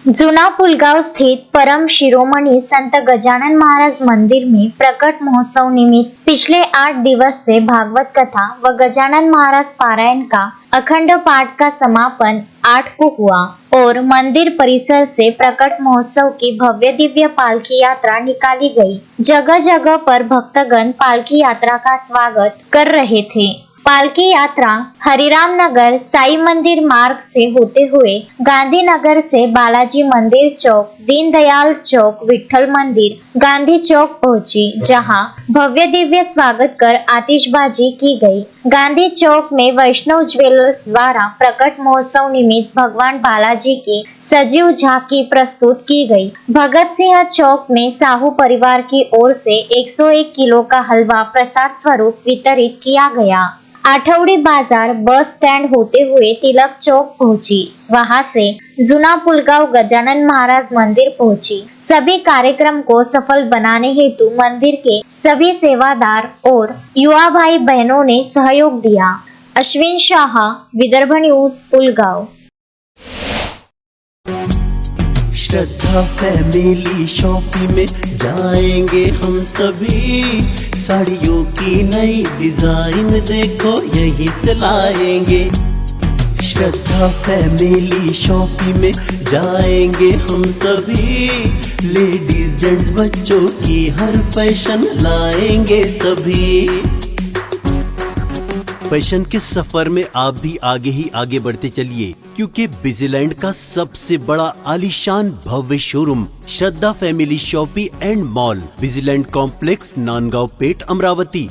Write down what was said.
जूना पुलगांव स्थित परम शिरोमणि संत गजानन महाराज मंदिर में प्रकट महोत्सव निमित्त पिछले 8 दिवस से भागवत कथा व गजानन महाराज पारायण का अखंड पाठ का समापन 8 को हुआ और मंदिर परिसर से प्रकट महोत्सव की भव्य दिव्य पालकी यात्रा निकाली गई। जगह जगह पर भक्तगण पालकी यात्रा का स्वागत कर रहे थे। पालकी यात्रा हरिराम नगर साई मंदिर मार्ग से होते हुए गांधीनगर से बालाजी मंदिर चौक, दीनदयाल चौक, विठल मंदिर, गांधी चौक पहुंची, जहां भव्य दिव्य स्वागत कर आतिशबाजी की गई। गांधी चौक में वैष्णव ज्वेलर्स द्वारा प्रकट महोत्सव निमित्त भगवान बालाजी की सजीव झांकी प्रस्तुत की गई। भगत सिंह चौक में साहू परिवार की ओर से 101 किलो का हलवा प्रसाद स्वरूप वितरित किया गया। आठवड़ी बाजार बस स्टैंड होते हुए तिलक चौक पहुंची, वहां से जूना पुलगांव गजानन महाराज मंदिर पहुंची। सभी कार्यक्रम को सफल बनाने हेतु मंदिर के सभी सेवादार और युवा भाई बहनों ने सहयोग दिया। अश्विन शाह, विदर्भ न्यूज, पुलगांव। श्रद्धा फैमिली शॉपिंग में जाएंगे हम सभी, साड़ियों की नई डिजाइन देखो यहीं से लाएंगे। श्रद्धा फैमिली शॉपिंग में जाएंगे हम सभी, लेडीज जेंट्स बच्चों की हर फैशन लाएंगे सभी। फैशन के सफर में आप भी आगे ही आगे बढ़ते चलिए, क्योंकि बिजीलैंड का सबसे बड़ा आलीशान भव्य showroom Shraddha family shopping and mall, Busyland complex, Nandgaon Peth, Amravati.